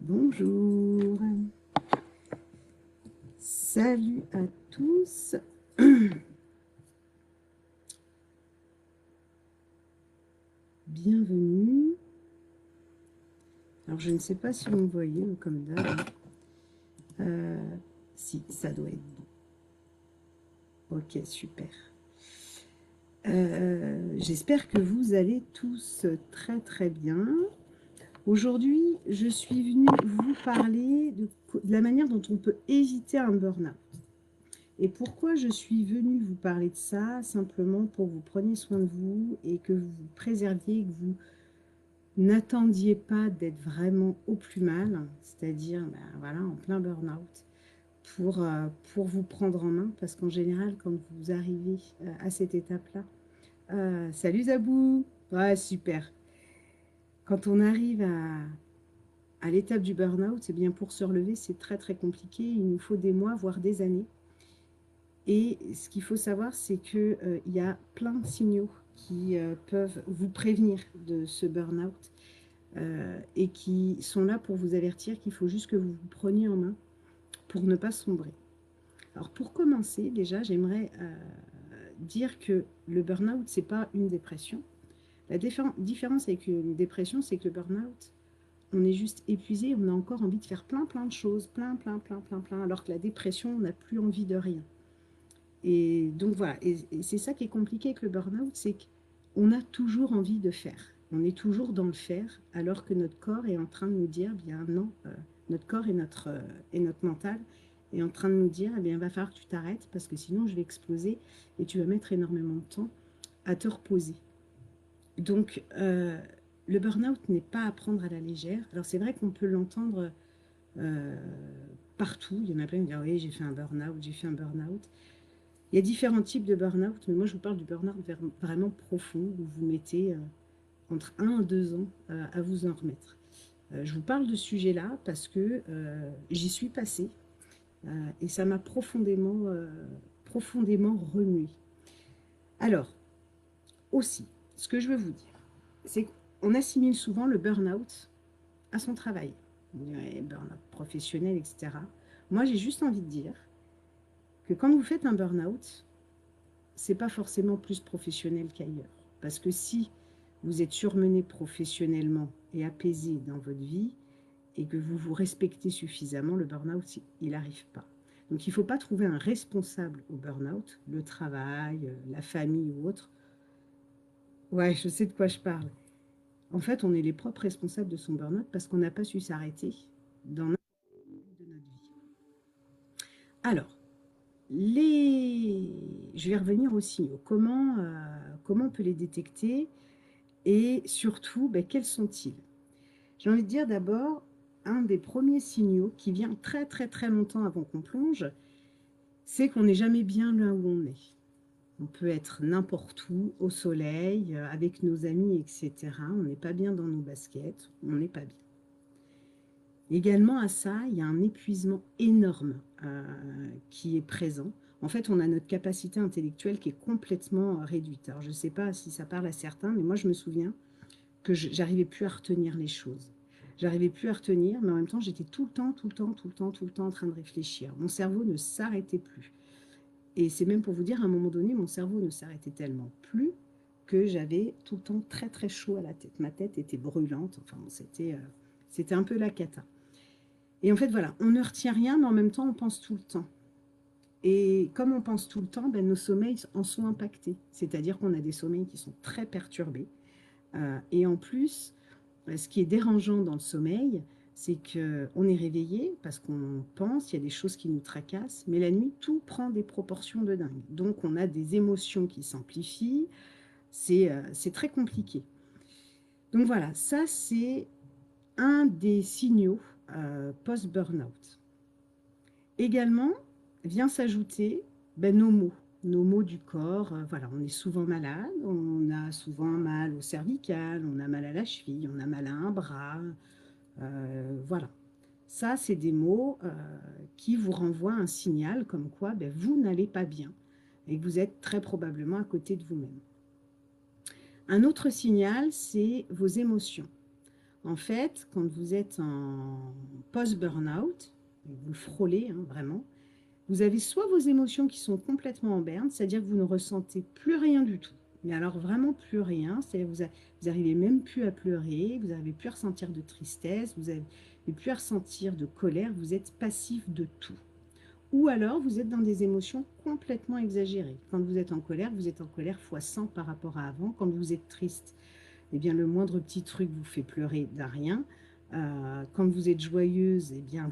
Bonjour, salut à tous, bienvenue. Alors je ne sais pas si vous me voyez comme d'hab. Si, ça doit être bon. Ok, super. J'espère que vous allez tous très très bien. Aujourd'hui, je suis venue vous parler de la manière dont on peut éviter un burn-out. Et pourquoi je suis venue vous parler de ça? Simplement pour que vous preniez soin de vous et que vous vous préserviez, que vous n'attendiez pas d'être vraiment au plus mal, c'est-à-dire voilà, en plein burn-out, pour vous prendre en main, parce qu'en général, quand vous arrivez à cette étape-là, salut Zabou, ouais, super. Quand on arrive à l'étape du burn-out, c'est bien pour se relever, c'est très très compliqué, il nous faut des mois, voire des années. Et ce qu'il faut savoir, c'est qu'il y a plein de signaux qui peuvent vous prévenir de ce burn-out et qui sont là pour vous avertir qu'il faut juste que vous vous preniez en main pour ne pas sombrer. Alors pour commencer, déjà, j'aimerais dire que le burn-out, ce n'est pas une dépression. La différence avec une dépression, c'est que le burn-out, on est juste épuisé, on a encore envie de faire plein de choses, plein, alors que la dépression, on n'a plus envie de rien. Et donc voilà, et c'est ça qui est compliqué avec le burn-out, c'est qu'on a toujours envie de faire. On est toujours dans le faire, alors que notre corps est en train de nous dire, bien non, notre corps et notre mental est en train de nous dire, eh bien, il va falloir que tu t'arrêtes, parce que sinon je vais exploser et tu vas mettre énormément de temps à te reposer. Donc, le burn-out n'est pas à prendre à la légère. Alors c'est vrai qu'on peut l'entendre euh, partout. Il y en a plein qui disent, ah oui, j'ai fait un burn-out, j'ai fait un burn-out. Il y a différents types de burn-out, mais moi je vous parle du burn-out vraiment profond, où vous mettez entre 1 et 2 ans à vous en remettre. Je vous parle de ce sujet-là parce que j'y suis passée et ça m'a profondément remué. Alors, aussi, ce que je veux vous dire, c'est qu'on assimile souvent le burn-out à son travail. On dirait burn-out professionnel, etc. Moi, j'ai juste envie de dire que quand vous faites un burn-out, c'est pas forcément plus professionnel qu'ailleurs. Parce que si vous êtes surmené professionnellement et apaisé dans votre vie et que vous vous respectez suffisamment, le burn-out, il n'arrive pas. Donc il ne faut pas trouver un responsable au burn-out, le travail, la famille ou autre. Ouais, je sais de quoi je parle. En fait, on est les propres responsables de son burn-out parce qu'on n'a pas su s'arrêter dans notre de notre vie. Alors, je vais revenir aux signaux. Comment on peut les détecter et surtout, ben, quels sont-ils? J'ai envie de dire d'abord, un des premiers signaux qui vient très longtemps avant qu'on plonge, c'est qu'on n'est jamais bien là où on est. On peut être n'importe où, au soleil, avec nos amis, etc. On n'est pas bien dans nos baskets, on n'est pas bien. Également à ça, il y a un épuisement énorme qui est présent. En fait, on a notre capacité intellectuelle qui est complètement réduite. Alors, je ne sais pas si ça parle à certains, mais moi, je me souviens que j'arrivais plus à retenir les choses. J'arrivais plus à retenir, mais en même temps, j'étais tout le temps en train de réfléchir. Mon cerveau ne s'arrêtait plus. Et c'est même pour vous dire, à un moment donné, mon cerveau ne s'arrêtait tellement plus que j'avais tout le temps très chaud à la tête. Ma tête était brûlante. Enfin, bon, c'était un peu la cata. Et en fait, voilà, on ne retient rien, mais en même temps, on pense tout le temps. Et comme on pense tout le temps, ben, nos sommeils en sont impactés. C'est-à-dire qu'on a des sommeils qui sont très perturbés. Et en plus, ce qui est dérangeant dans le sommeil, c'est qu'on est réveillé parce qu'on pense, il y a des choses qui nous tracassent, mais la nuit, tout prend des proportions de dingue. Donc, on a des émotions qui s'amplifient. C'est très compliqué. Donc voilà, ça, c'est un des signaux post-burnout. Également, vient s'ajouter ben, nos maux du corps. Voilà, on est souvent malade, on a souvent mal au cervical, on a mal à la cheville, on a mal à un bras. Voilà. Ça, c'est des mots qui vous renvoient un signal comme quoi ben, vous n'allez pas bien et que vous êtes très probablement à côté de vous-même. Un autre signal, c'est vos émotions. En fait, quand vous êtes en post-burnout, vous le frôlez hein, vraiment, vous avez soit vos émotions qui sont complètement en berne, c'est-à-dire que vous ne ressentez plus rien du tout. Mais alors vraiment plus rien, c'est-à-dire que vous n'arrivez même plus à pleurer, vous n'arrivez plus à ressentir de tristesse, vous n'arrivez plus à ressentir de colère, vous êtes passif de tout. Ou alors vous êtes dans des émotions complètement exagérées. Quand vous êtes en colère fois 100 par rapport à avant. Quand vous êtes triste, eh bien le moindre petit truc vous fait pleurer d'un rien. Quand vous êtes joyeuse, eh bien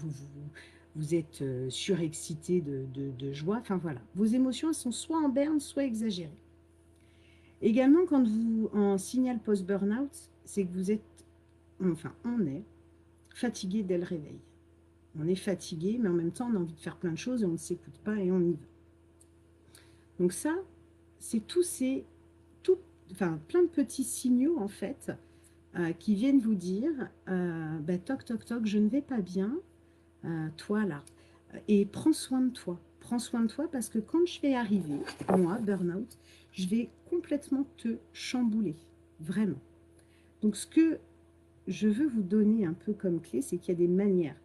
vous êtes surexcité de joie. Enfin voilà, vos émotions sont soit en berne, soit exagérées. Également, quand vous en signal post-burnout, c'est que vous êtes, enfin on est fatigué dès le réveil. On est fatigué, mais en même temps on a envie de faire plein de choses et on ne s'écoute pas et on y va. Donc ça, c'est tout, enfin plein de petits signaux en fait qui viennent vous dire, bah, toc toc toc, je ne vais pas bien, toi là, et prends soin de toi. Prends soin de toi parce que quand je vais arriver, moi, burn-out, je vais complètement te chambouler, vraiment. Donc ce que je veux vous donner un peu comme clé, c'est qu'il y a des manières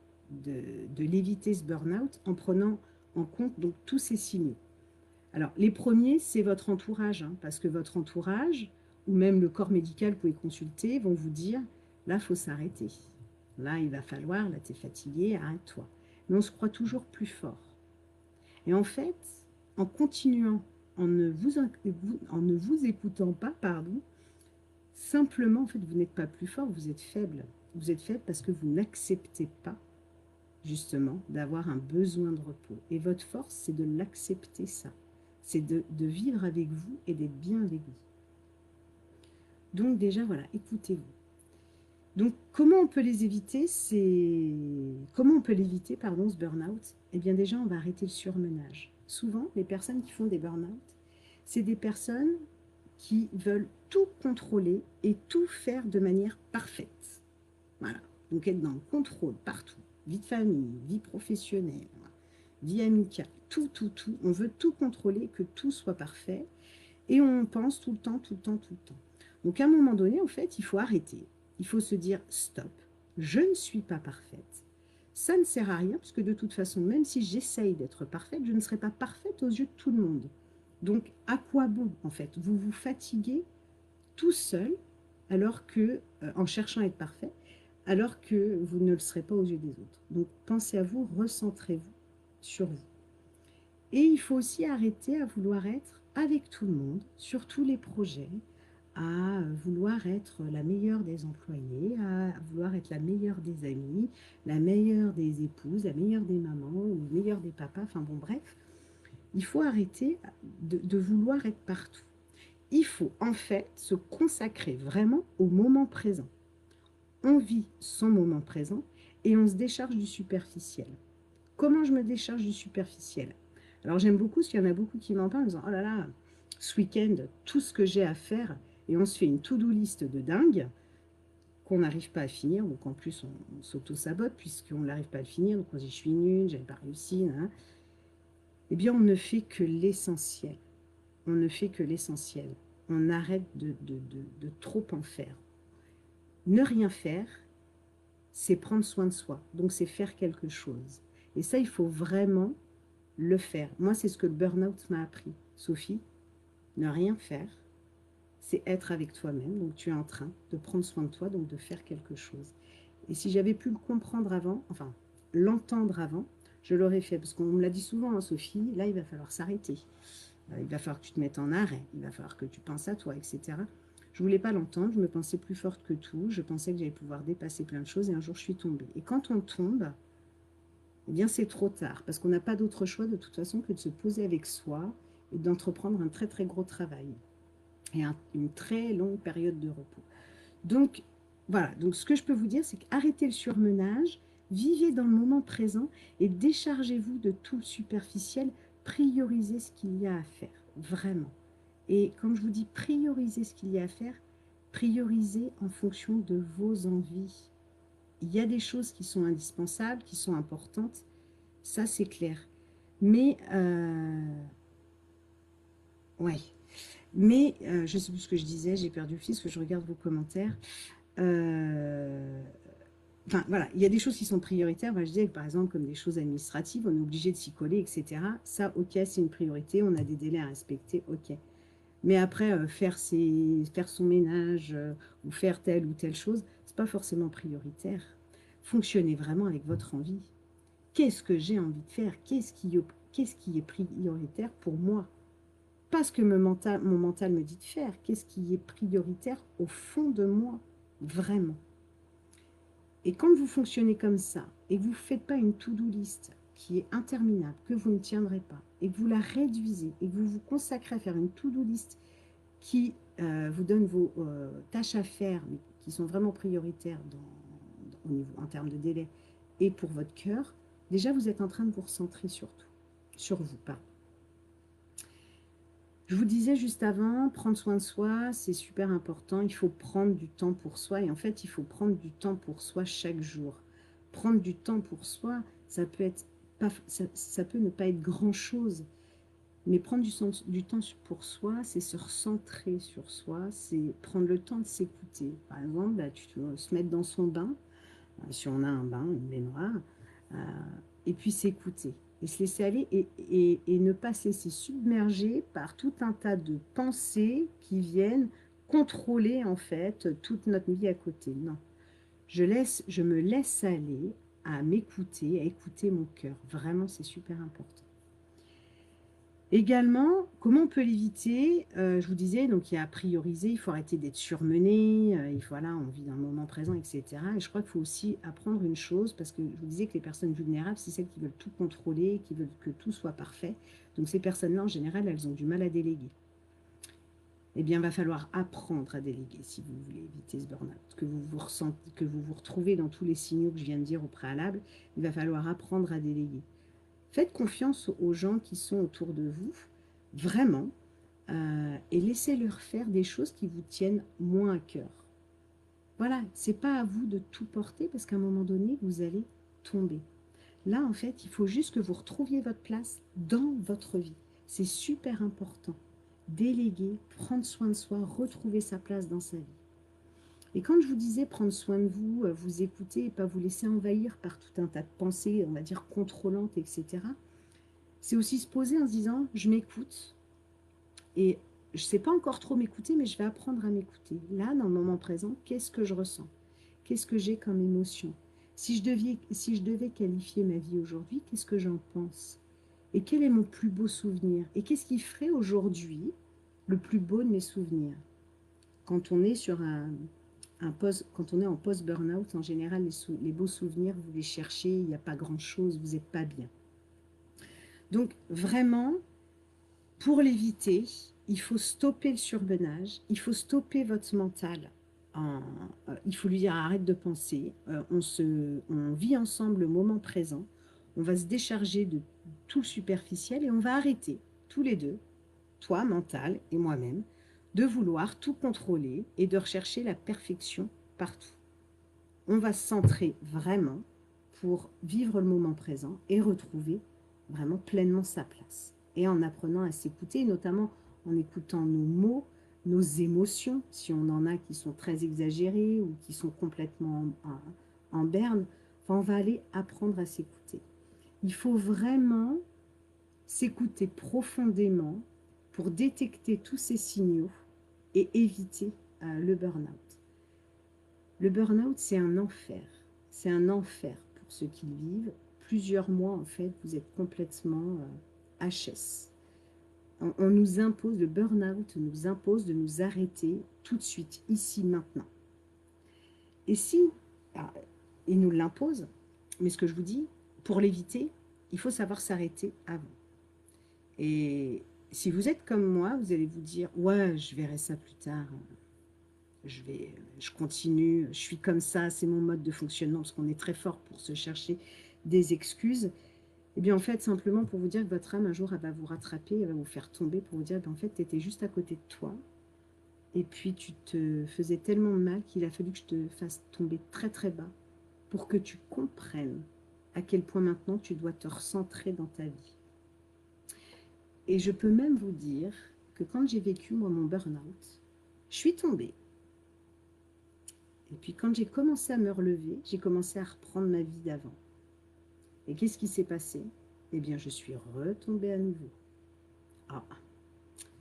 de l'éviter ce burn-out en prenant en compte donc tous ces signaux. Alors, les premiers, c'est votre entourage, hein, parce que votre entourage, ou même le corps médical que vous pouvez consulter, vont vous dire, là, il faut s'arrêter. Là, il va falloir, là, tu es fatigué, arrête-toi. Mais on se croit toujours plus fort. Et en fait, en continuant, en ne vous écoutant pas, pardon, simplement, en fait, vous n'êtes pas plus fort, vous êtes faible. Vous êtes faible parce que vous n'acceptez pas, justement, d'avoir un besoin de repos. Et votre force, c'est de l'accepter, ça. C'est de vivre avec vous et d'être bien avec vous. Donc déjà, voilà, écoutez-vous. Donc, comment on peut les éviter? Comment on peut l'éviter, pardon, ce burn-out? Eh bien, déjà, on va arrêter le surmenage. Souvent, les personnes qui font des burn-out, c'est des personnes qui veulent tout contrôler et tout faire de manière parfaite. Voilà. Donc, être dans le contrôle partout. Vie de famille, vie professionnelle, vie amicale, tout, tout, tout. On veut tout contrôler, que tout soit parfait. Et on pense tout le temps, tout le temps, tout le temps. Donc à un moment donné, en fait, il faut arrêter. Il faut se dire, stop, je ne suis pas parfaite. Ça ne sert à rien, parce que de toute façon, même si j'essaye d'être parfaite, je ne serai pas parfaite aux yeux de tout le monde. Donc à quoi bon, en fait? Vous vous fatiguez tout seul, alors que, en cherchant à être parfait, alors que vous ne le serez pas aux yeux des autres. Donc pensez à vous, recentrez-vous sur vous. Et il faut aussi arrêter à vouloir être avec tout le monde, sur tous les projets, à vouloir être la meilleure des employés, à vouloir être la meilleure des amis, la meilleure des épouses, la meilleure des mamans, ou la meilleure des papas, enfin bon bref, il faut arrêter de vouloir être partout. Il faut en fait se consacrer vraiment au moment présent. On vit son moment présent et on se décharge du superficiel. Comment je me décharge du superficiel? Alors j'aime beaucoup, parce qu'il y en a beaucoup qui m'en parlent en disant, oh là là, ce week-end, tout ce que j'ai à faire, et on se fait une to-do list de dingue, qu'on n'arrive pas à finir, donc en plus on s'auto-sabote, puisqu'on n'arrive pas à le finir, donc on se dit, je suis nulle, j'avais pas réussi, hein. Eh bien on ne fait que l'essentiel. On ne fait que l'essentiel. On arrête de trop en faire. Ne rien faire, c'est prendre soin de soi, donc c'est faire quelque chose. Et ça, il faut vraiment le faire. Moi, c'est ce que le burn-out m'a appris. Sophie, ne rien faire, c'est être avec toi-même. Donc, tu es en train de prendre soin de toi, donc de faire quelque chose. Et si j'avais pu le comprendre avant, enfin, l'entendre avant, je l'aurais fait. Parce qu'on me l'a dit souvent, hein, Sophie, là, il va falloir s'arrêter. Il va falloir que tu te mettes en arrêt. Il va falloir que tu penses à toi, etc. Je ne voulais pas l'entendre. Je me pensais plus forte que tout. Je pensais que j'allais pouvoir dépasser plein de choses. Et un jour, je suis tombée. Et quand on tombe, eh bien c'est trop tard, parce qu'on n'a pas d'autre choix de toute façon que de se poser avec soi et d'entreprendre un très très gros travail et une très longue période de repos. Donc voilà, donc ce que je peux vous dire, c'est qu'arrêtez le surmenage, vivez dans le moment présent et déchargez-vous de tout le superficiel, priorisez ce qu'il y a à faire, vraiment. Et quand je vous dis prioriser ce qu'il y a à faire, priorisez en fonction de vos envies. Il y a des choses qui sont indispensables, qui sont importantes, ça c'est clair. Mais, ouais. Mais, je ne sais plus ce que je disais, j'ai perdu le fil, parce que je regarde vos commentaires. Enfin, voilà, il y a des choses qui sont prioritaires. Moi, je dis, par exemple, comme des choses administratives, on est obligé de s'y coller, etc. Ça, ok, c'est une priorité, on a des délais à respecter, ok. Mais après, faire son ménage ou faire telle ou telle chose, c'est pas forcément prioritaire. Fonctionnez vraiment avec votre envie. Qu'est-ce que j'ai envie de faire? Qu'est-ce qui est prioritaire pour moi? Pas ce que mon mental me dit de faire. Qu'est-ce qui est prioritaire au fond de moi? Vraiment. Et quand vous fonctionnez comme ça, et que vous ne faites pas une to-do list qui est interminable, que vous ne tiendrez pas, et que vous la réduisez, et que vous vous consacrez à faire une to-do list qui vous donne vos tâches à faire, mais qui sont vraiment prioritaires en termes de délai, et pour votre cœur, déjà vous êtes en train de vous recentrer sur vous, pas. Je vous disais juste avant, prendre soin de soi, c'est super important. Il faut prendre du temps pour soi. Et en fait, il faut prendre du temps pour soi chaque jour. Prendre du temps pour soi, ça peut être ça peut ne pas être grand-chose. Mais prendre du temps pour soi, c'est se recentrer sur soi, c'est prendre le temps de s'écouter. Par exemple, bah, se mettre dans son bain, si on a un bain, une baignoire, euh, et puis s'écouter et se laisser aller et ne pas se laisser submerger par tout un tas de pensées qui viennent contrôler en fait toute notre vie à côté. Non, je me laisse aller à m'écouter, à écouter mon cœur. Vraiment, c'est super important. Également, comment on peut l'éviter? Je vous disais, donc il y a à prioriser, il faut arrêter d'être surmené, voilà, on vit dans le moment présent, etc. Et je crois qu'il faut aussi apprendre une chose, parce que je vous disais que les personnes vulnérables, c'est celles qui veulent tout contrôler, qui veulent que tout soit parfait. Donc ces personnes-là, en général, elles ont du mal à déléguer. Eh bien, il va falloir apprendre à déléguer si vous voulez éviter ce burn-out, que vous vous retrouvez dans tous les signaux que je viens de dire au préalable. Il va falloir apprendre à déléguer. Faites confiance aux gens qui sont autour de vous, vraiment, et laissez-leur faire des choses qui vous tiennent moins à cœur. Voilà, c'est pas à vous de tout porter parce qu'à un moment donné, vous allez tomber. Là, en fait, il faut juste que vous retrouviez votre place dans votre vie. C'est super important. Déléguer, prendre soin de soi, retrouver sa place dans sa vie. Et quand je vous disais prendre soin de vous, vous écouter et pas vous laisser envahir par tout un tas de pensées, on va dire contrôlantes, etc., c'est aussi se poser en se disant, je m'écoute et je ne sais pas encore trop m'écouter, mais je vais apprendre à m'écouter. Là, dans le moment présent, qu'est-ce que je ressens? Qu'est-ce que j'ai comme émotion? Si je devais qualifier ma vie aujourd'hui, qu'est-ce que j'en pense? Et quel est mon plus beau souvenir? Et qu'est-ce qui ferait aujourd'hui le plus beau de mes souvenirs? Quand on est quand on est en post-burnout, en général, les beaux souvenirs, vous les cherchez, il n'y a pas grand-chose, vous n'êtes pas bien. Donc, vraiment, pour l'éviter, il faut stopper le surmenage, il faut stopper votre mental. Il faut lui dire arrête de penser, on vit ensemble le moment présent, on va se décharger de tout superficiel et on va arrêter tous les deux, toi mental et moi-même, de vouloir tout contrôler et de rechercher la perfection partout. On va se centrer vraiment pour vivre le moment présent et retrouver vraiment pleinement sa place. Et en apprenant à s'écouter, notamment en écoutant nos mots, nos émotions, si on en a qui sont très exagérées ou qui sont complètement en berne, enfin, on va aller apprendre à s'écouter. Il faut vraiment s'écouter profondément pour détecter tous ces signaux et éviter le burn-out. Le burn-out, c'est un enfer. C'est un enfer pour ceux qui le vivent. Plusieurs mois, en fait, vous êtes complètement HS. On nous impose, le burn-out nous impose de nous arrêter tout de suite, ici, maintenant. Et si, il nous l'impose, mais ce que je vous dis, pour l'éviter, il faut savoir s'arrêter avant. Et si vous êtes comme moi, vous allez vous dire, ouais, je verrai ça plus tard. Je continue, je suis comme ça, c'est mon mode de fonctionnement, parce qu'on est très fort pour se chercher des excuses. Et bien en fait, simplement pour vous dire que votre âme, un jour, elle va vous rattraper, elle va vous faire tomber pour vous dire, ben, en fait, tu étais juste à côté de toi, et puis tu te faisais tellement de mal qu'il a fallu que je te fasse tomber très très bas pour que tu comprennes à quel point maintenant tu dois te recentrer dans ta vie. Et je peux même vous dire que quand j'ai vécu, moi, mon burn-out, je suis tombée. Et puis quand j'ai commencé à me relever, j'ai commencé à reprendre ma vie d'avant. Et qu'est-ce qui s'est passé? Eh bien, je suis retombée à nouveau. Ah,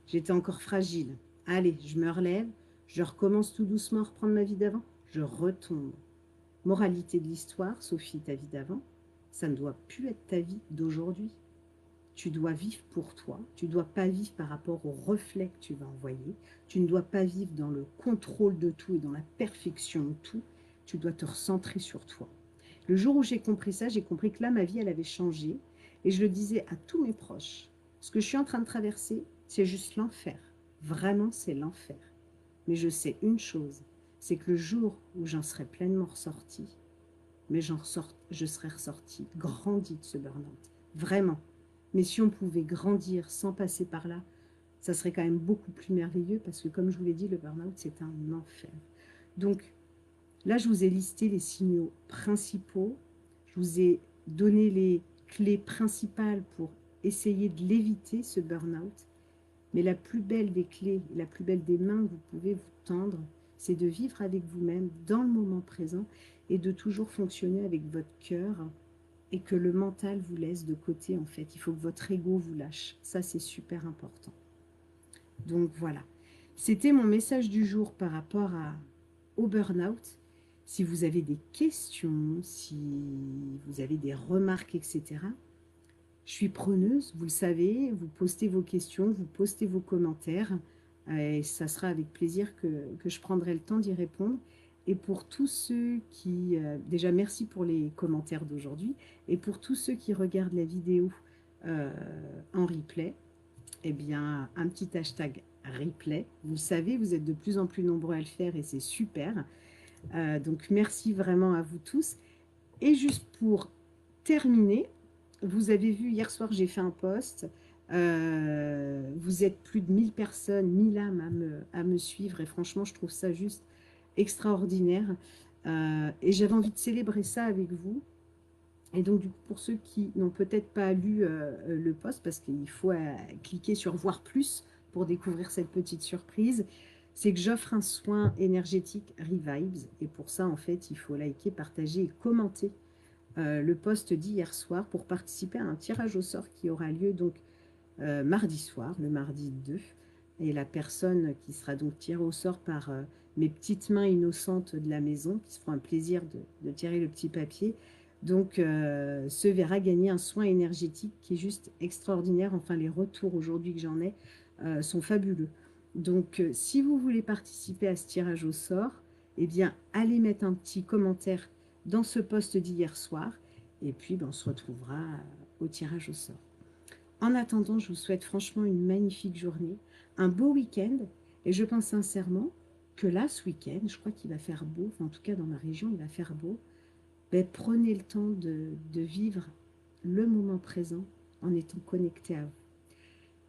j'étais encore fragile. Allez, je me relève, je recommence tout doucement à reprendre ma vie d'avant. Je retombe. Moralité de l'histoire, Sophie, ta vie d'avant, ça ne doit plus être ta vie d'aujourd'hui. Tu dois vivre pour toi. Tu ne dois pas vivre par rapport au reflet que tu vas envoyer. Tu ne dois pas vivre dans le contrôle de tout et dans la perfection de tout. Tu dois te recentrer sur toi. Le jour où j'ai compris ça, j'ai compris que là, ma vie, elle avait changé. Et je le disais à tous mes proches. Ce que je suis en train de traverser, c'est juste l'enfer. Vraiment, c'est l'enfer. Mais je sais une chose, c'est que le jour où j'en serai pleinement ressortie, mais je serai ressortie, grandie de ce burn-out. Vraiment. Mais si on pouvait grandir sans passer par là, ça serait quand même beaucoup plus merveilleux parce que, comme je vous l'ai dit, le burn-out, c'est un enfer. Donc, là, je vous ai listé les signaux principaux. Je vous ai donné les clés principales pour essayer de l'éviter, ce burn-out. Mais la plus belle des clés, la plus belle des mains que vous pouvez vous tendre, c'est de vivre avec vous-même dans le moment présent et de toujours fonctionner avec votre cœur et que le mental vous laisse de côté en fait. Il faut que votre ego vous lâche. Ça, c'est super important. Donc voilà. C'était mon message du jour par rapport au burn-out. Si vous avez des questions, si vous avez des remarques, etc., je suis preneuse, vous le savez, vous postez vos questions, vous postez vos commentaires, et ça sera avec plaisir que je prendrai le temps d'y répondre. Et pour tous ceux qui... déjà, merci pour les commentaires d'aujourd'hui, et pour tous ceux qui regardent la vidéo euh, en replay, eh bien, un petit hashtag replay. Vous le savez, vous êtes de plus en plus nombreux à le faire, et c'est super. Donc, merci vraiment à vous tous. Et juste pour terminer, vous avez vu, hier soir, j'ai fait un post. Vous êtes plus de 1000 personnes, 1000 âmes à me suivre. Et franchement, je trouve ça juste extraordinaire. Et j'avais envie de célébrer ça avec vous. Et donc, du coup, pour ceux qui n'ont peut-être pas lu le post, parce qu'il faut cliquer sur voir plus pour découvrir cette petite surprise, c'est que j'offre un soin énergétique Revibes. Et pour ça, en fait, il faut liker, partager et commenter le post d'hier soir pour participer à un tirage au sort qui aura lieu donc mardi soir, le mardi 2. Et la personne qui sera donc tirée au sort par mes petites mains innocentes de la maison, qui se feront un plaisir de tirer le petit papier, donc se verra gagner un soin énergétique qui est juste extraordinaire. Enfin, les retours aujourd'hui que j'en ai sont fabuleux. Donc, si vous voulez participer à ce tirage au sort, eh bien, allez mettre un petit commentaire dans ce post d'hier soir. Et puis, ben, on se retrouvera au tirage au sort. En attendant, je vous souhaite franchement une magnifique journée, un beau week-end. Et je pense sincèrement que là, ce week-end, je crois qu'il va faire beau. Enfin, en tout cas, dans ma région, il va faire beau. Ben, prenez le temps de vivre le moment présent en étant connecté à vous.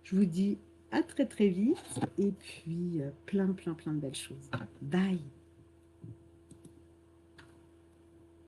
Je vous dis à très très vite et puis plein de belles choses. Bye!